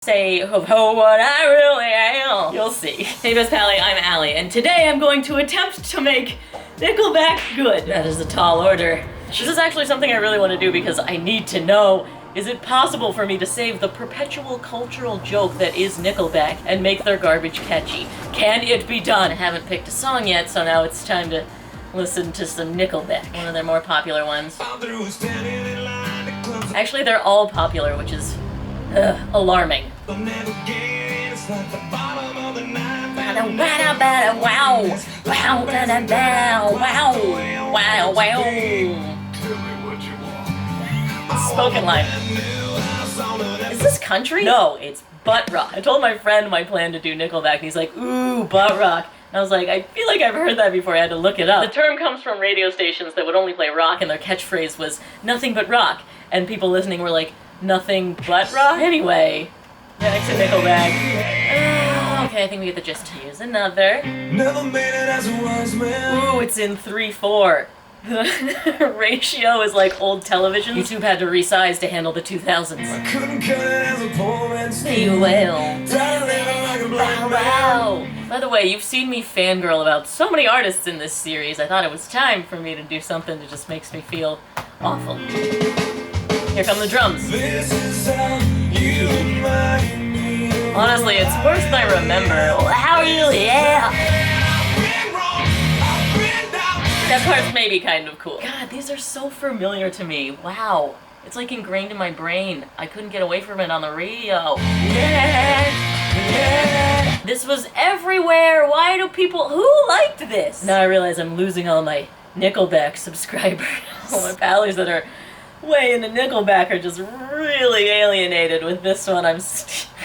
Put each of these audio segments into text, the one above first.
say of what I really am. You'll see. Hey Best Pally, I'm Allie, and today I'm going to attempt to make Nickelback good. That is a tall order. This is actually something I really want to do because I need to know, is it possible for me to save the perpetual cultural joke that is Nickelback and make their garbage catchy? Can it be done? I haven't picked a song yet, so now it's time to listen to some Nickelback, one of their more popular ones. Actually, they're all popular, which is alarming. Wow. Spoken line. Is this country? No, it's butt rock. I told my friend my plan to do Nickelback, and he's like, ooh, butt rock. And I was like, I feel like I've heard that before, I had to look it up. The term comes from radio stations that would only play rock, and their catchphrase was, nothing but rock. And people listening were like, nothing but rock? Anyway, next to Nickelback. Okay, I think we get the gist. Here's another. Never made it as it was, man. Ooh, it's in 3/4. The ratio is like old television. YouTube had to resize to handle the 2000s. I couldn't cut it as a poor man. Say well. Wow. By the way, you've seen me fangirl about so many artists in this series. I thought it was time for me to do something that just makes me feel awful. Here come the drums. This is how you remind me. Honestly, it's worse than I remember. How really? Yeah. That part's maybe kind of cool. God, these are so familiar to me. Wow. It's like ingrained in my brain. I couldn't get away from it on the radio. Yeah. Yeah. This was everywhere. Why do people... Who liked this? Now I realize I'm losing all my Nickelback subscribers. All my pallies that are way into Nickelback are just really alienated with this one. I'm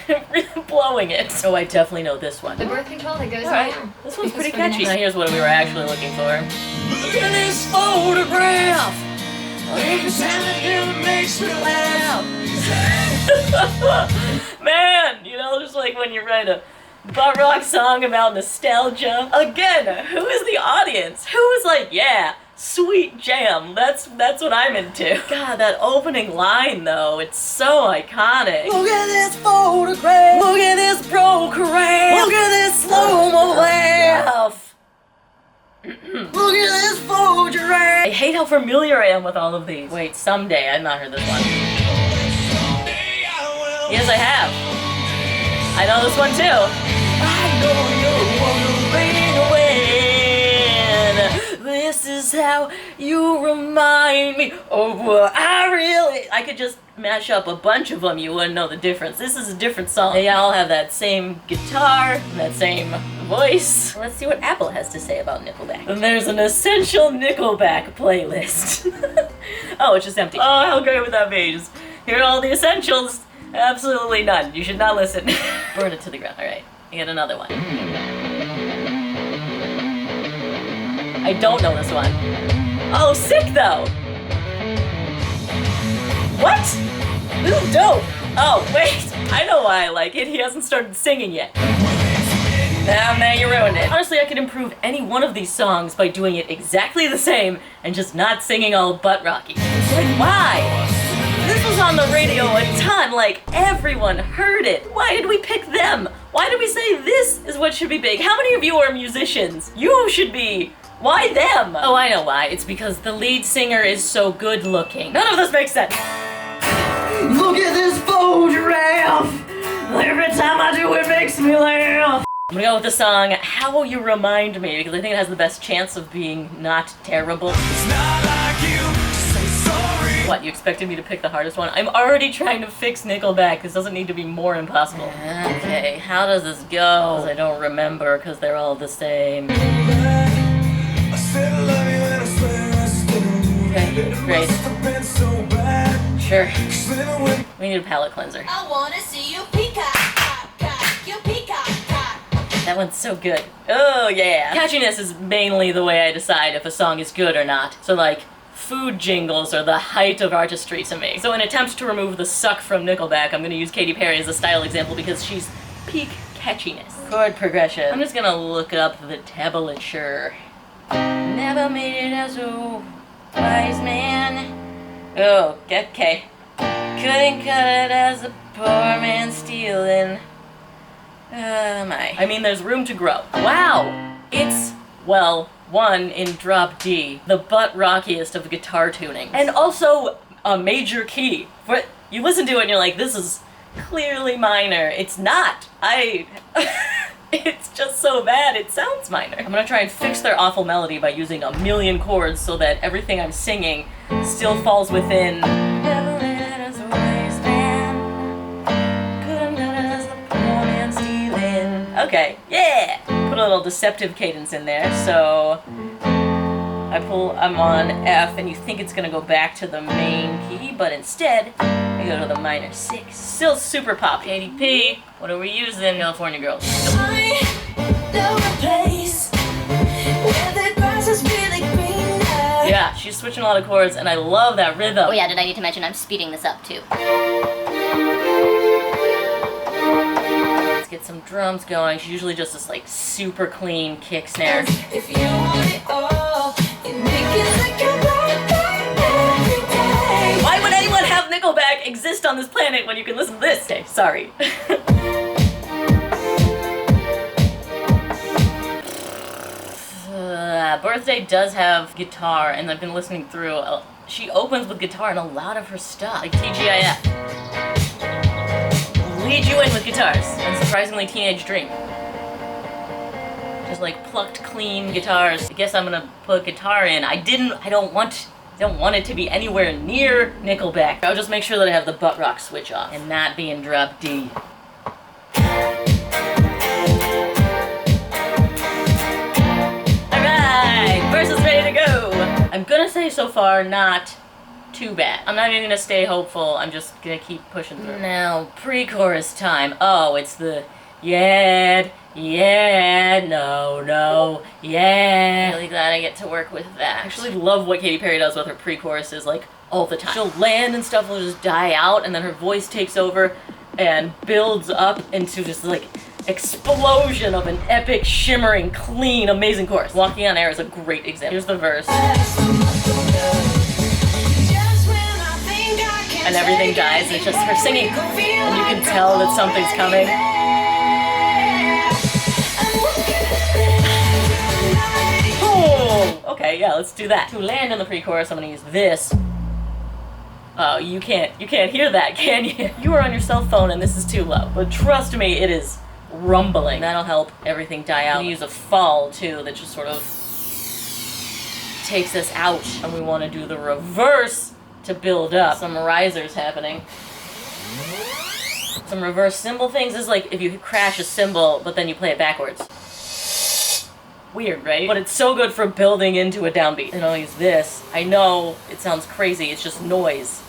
really blowing it. So I definitely know this one. The birth control that goes on. This one's pretty catchy. Now here's what we were actually looking for. Look at this photograph. Every time I do it makes me laugh. Man, you know, just like when you write a butt rock song about nostalgia. Again, who is the audience? Who is like, yeah, sweet jam. That's what I'm into. God, that opening line though, it's so iconic. Look at this photograph. Look at this procreate. Look at this slow-mo laugh. Look at this photograph. I hate how familiar I am with all of these. Wait, Someday. I've not heard this one. Yes, I have. I know this one too. I know you wanna win. This is how you remind me of what I really... I could just mash up a bunch of them, you wouldn't know the difference. This is a different song. They all have that same guitar, that same voice. Let's see what Apple has to say about Nickelback. And there's an essential Nickelback playlist. Oh, it's just empty. Oh, how great would that be? Just hear all the essentials. Absolutely none. You should not listen. Burn it to the ground. Alright, I get another one. I don't know this one. Oh, sick though! What? This is dope! Oh, wait! I know why I like it. He hasn't started singing yet. Now you ruined it. Honestly, I could improve any one of these songs by doing it exactly the same and just not singing all butt rocky. Like, why? This was on the radio a ton, like everyone heard it. Why did we pick them? Why did we say this is what should be big? How many of you are musicians? You should be. Why them? Oh, I know why. It's because the lead singer is so good looking. None of this makes sense. Look at this photograph. Every time I do it makes me laugh. I'm gonna go with the song How Will You Remind Me, because I think it has the best chance of being not terrible. It's not like you to say sorry. What, you expected me to pick the hardest one? I'm already trying to fix Nickelback. This doesn't need to be more impossible. Okay, how does this go? I don't remember, because they're all the same. Okay, great. Sure. We need a palate cleanser. I wanna see you peacock, you peacock. That one's so good. Oh yeah. Catchiness is mainly the way I decide if a song is good or not. So like, food jingles are the height of artistry to me. So in an attempt to remove the suck from Nickelback, I'm gonna use Katy Perry as a style example because she's peak catchiness. Chord progression. I'm just gonna look up the tablature. Never made it as a wise man. Oh, okay. couldn't cut it as a poor man stealing. I mean, there's room to grow. Wow! It's, well, one in drop D, the butt rockiest of guitar tuning. And also a major key. But you listen to it and you're like, this is clearly minor. It's not. It's just so bad, it sounds minor. I'm gonna try and fix their awful melody by using a million chords so that everything I'm singing still falls within. Okay, yeah! Put a little deceptive cadence in there, so I'm on F and you think it's gonna go back to the main key, but instead I go to the minor 6. Still super pop. Katy P, what are we using? California Girls. I know a place where the grass is really greener. Yeah, she's switching a lot of chords and I love that rhythm. Oh yeah, did I need to mention I'm speeding this up too? Let's get some drums going. She's usually just this like super clean kick snare. If you want it all, you make it like a rocket every day. Why would anyone have Nickelback exist on this planet when you can listen to this? Okay, sorry. Birthday does have guitar, and I've been listening through. She opens with guitar in a lot of her stuff, like TGIF. Lead you in with guitars, and surprisingly Teenage Dream. Just like plucked clean guitars. I guess I'm gonna put guitar in. I don't want it to be anywhere near Nickelback. I'll just make sure that I have the butt rock switch off and not be in drop D. Alright, verse is ready to go. I'm gonna say so far not too bad. I'm not even gonna stay hopeful, I'm just gonna keep pushing through. Now, pre-chorus time. Oh, it's the yeah, no, yeah. Really glad I get to work with that. I actually love what Katy Perry does with her pre-choruses, like, all the time. She'll land and stuff will just die out, and then her voice takes over and builds up into just, like, explosion of an epic, shimmering, clean, amazing chorus. Walking on Air is a great example. Here's the verse. And everything dies, it's just her singing. And you can tell that something's coming. Oh, okay, yeah, let's do that. To land in the pre-chorus, I'm gonna use this. Oh, you can't hear that, can you? You are on your cell phone and this is too low. But trust me, it is rumbling. That'll help everything die out. I'm gonna use a fall, too, that just sort of takes us out. And we wanna do the reverse to build up. Some risers happening. Some reverse cymbal things is like if you crash a cymbal, but then you play it backwards. Weird, right? But it's so good for building into a downbeat. And I'll use this. I know it sounds crazy, it's just noise.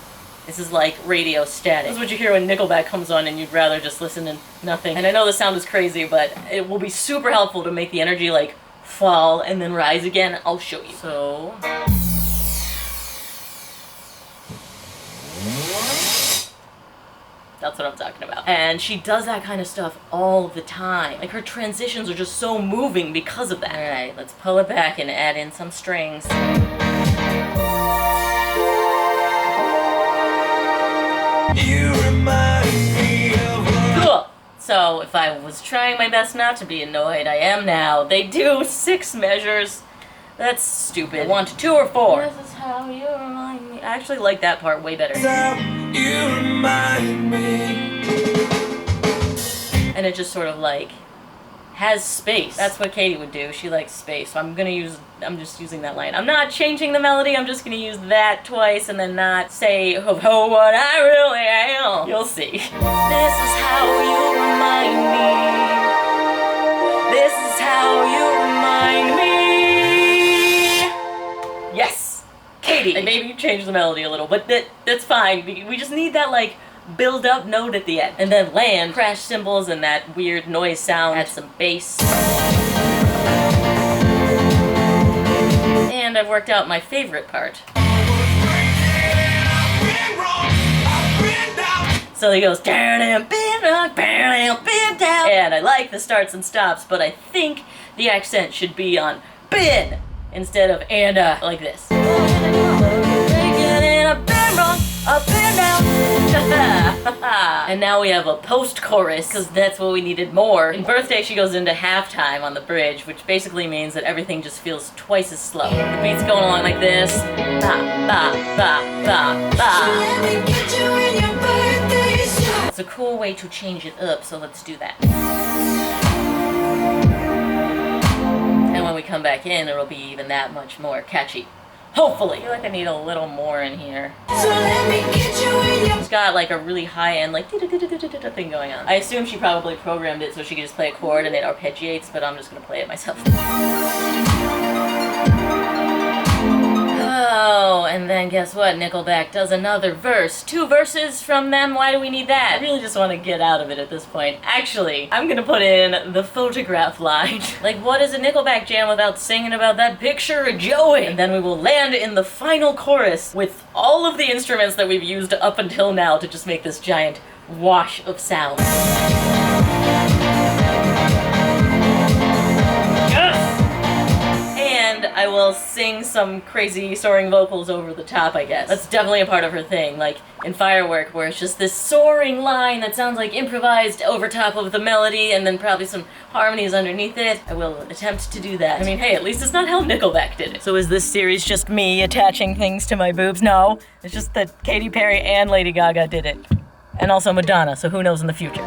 This is like radio static. This is what you hear when Nickelback comes on and you'd rather just listen to nothing. And I know the sound is crazy, but it will be super helpful to make the energy like fall and then rise again. I'll show you. So... that's what I'm talking about. And she does that kind of stuff all the time. Like her transitions are just so moving because of that. Alright, let's pull it back and add in some strings. You remind me of her. Cool. So if I was trying my best not to be annoyed, I am now. They do 6 measures. That's stupid. I want 2 or 4. This is how you remind me. I actually like that part way better. You remind me. And it just sort of like has space. That's what Katy would do. She likes space. So I'm just using that line. I'm not changing the melody. I'm just gonna use that twice and then not say oh what I really am. You'll see. This is how you remind me. This is how you remind me. Yes! Katy! And maybe you change the melody a little, but that's fine. We just need that, like, build-up note at the end. And then land, crash cymbals, and that weird noise sound. Add some bass. And I've worked out my favorite part. So he goes, and I like the starts and stops, but I think the accent should be on been instead of and like this. Up and out. And now we have a post-chorus, because that's what we needed more. In Birthday, she goes into halftime on the bridge, which basically means that everything just feels twice as slow. The beat's going along like this. Ba, ba, ba, ba, ba. Let me get you in your birthday suit. It's a cool way to change it up, so let's do that. And when we come back in, it'll be even that much more catchy. Hopefully. I feel like I need a little more in here. So let me get you in your It's got like a really high end like thing going on. I assume she probably programmed it so she could just play a chord and it arpeggiates, but I'm just gonna play it myself. Oh, and then guess what? Nickelback does another verse. 2 verses from them? Why do we need that? I really just want to get out of it at this point. Actually, I'm gonna put in the photograph line. Like, what is a Nickelback jam without singing about that picture of Joey? And then we will land in the final chorus with all of the instruments that we've used up until now to just make this giant wash of sound. And I will sing some crazy soaring vocals over the top, I guess. That's definitely a part of her thing, like in Firework, where it's just this soaring line that sounds like improvised over top of the melody and then probably some harmonies underneath it. I will attempt to do that. I mean, hey, at least it's not how Nickelback did it. So is this series just me attaching things to my boobs? No, it's just that Katy Perry and Lady Gaga did it. And also Madonna, so who knows in the future.